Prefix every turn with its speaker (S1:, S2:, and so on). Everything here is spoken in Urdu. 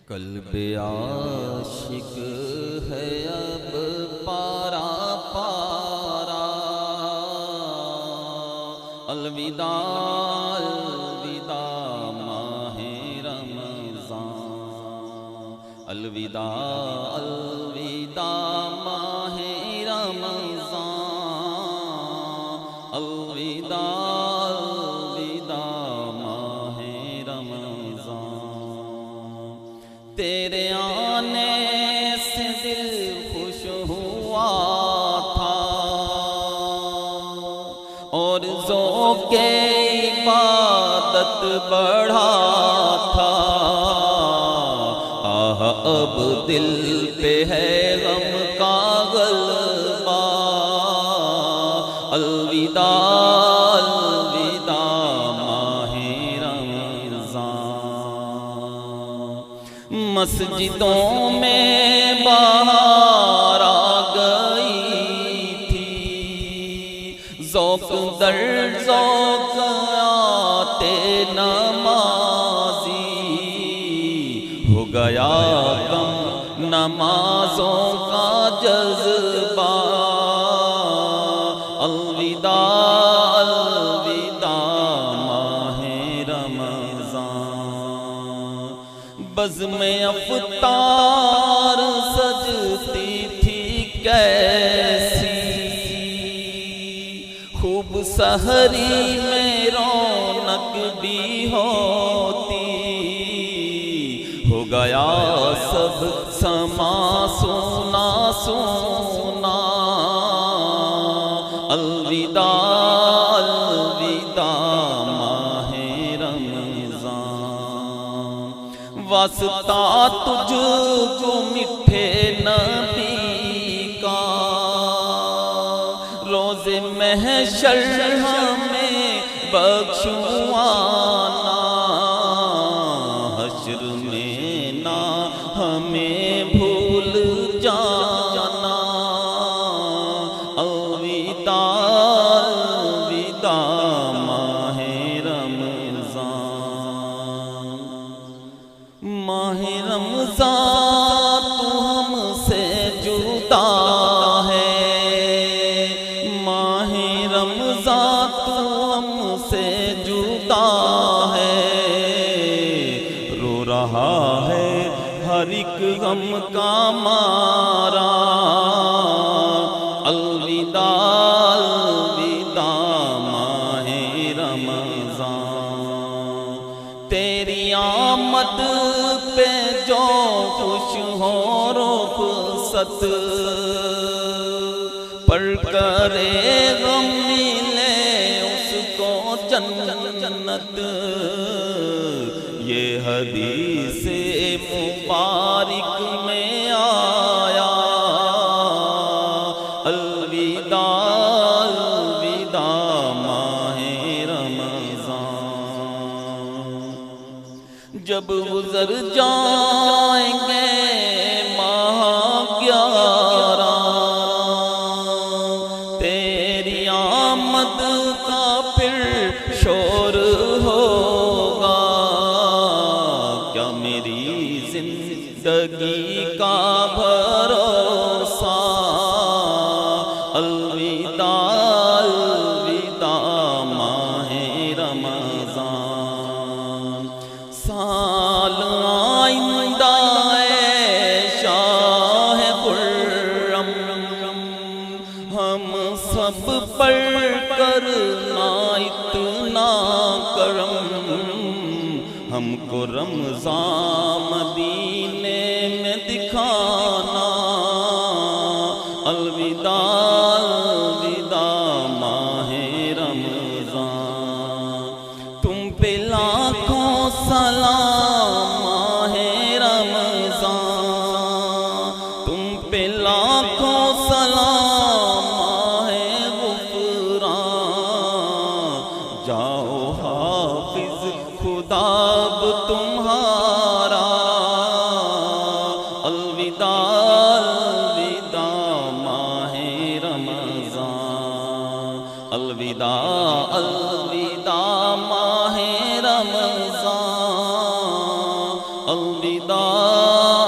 S1: قلب عاشق ہے اب پارا پارا، الوداع الوداع ماہ رمضان، الوداع الوداع ماہ رمضان، الوداع الوداع ماہ رمضان۔ تیرے آنے سے دل خوش ہوا تھا اور ذوق عبادت بڑھا تھا، آہ اب دل پہ ہے غم کا غلبہ، الوداع الوداع ماہ رمضان۔ مسجدوں میں بہار آ گئی تھی، ذوق در ذوق آتے نمازی، ہو گیا کم نمازوں کا جذبہ، الوداع الوداع ماہ رمضان۔ بزم افطار سجتی تھی کیسی، خوب سحری میں رونق بھی ہوتی، ہو گیا سب سما سونا سونا، الوداع الوداع ماہ رمضان۔ واسطہ تجھ کو میٹھے نبی کا، روز محشر ہمیں بخشوانا، حشر میں نہ ہمیں بھول جانا، الوداع الوداع ماہ رمضان۔ ماہ رمضان تو ہم سے جدا ہے، ماہ رمضان تو ہم سے جدا ہے، رو رہا ہے ہر ایک غم کا مارا، الوداع الوداع ماہ رمضان۔ تیری آمد پہ جو خوش ہو رخصت، پر کرے غم ملے اس کو جنت، یہ حدیث مبارک میں آیا، الوداع الوداع ماہ رمضان۔ جب گزر جائیں گے ماہ 11، تیری آمد کا پھر شور ہوگا، کیا میری زندگی کا بھروسہ، الوداع الوداع ماہ رمضان۔ سال آئندہ اے شاہ خرم، ہم سب پر کرنا اتنا کرم، ہم کو رمضان مدینے میں دکھانا، الوداع الوداع ماہ رمضان۔ تم پہ لاکھوں سلام ماہ رمضان، تم پہ لاکھوں سلام ماہ غفران، جاؤ حافظ خدا اب تمہارا، الوداع الوداع ماہ رمضان، الوداع الوداع ماہ رمضان، الوداع الوداع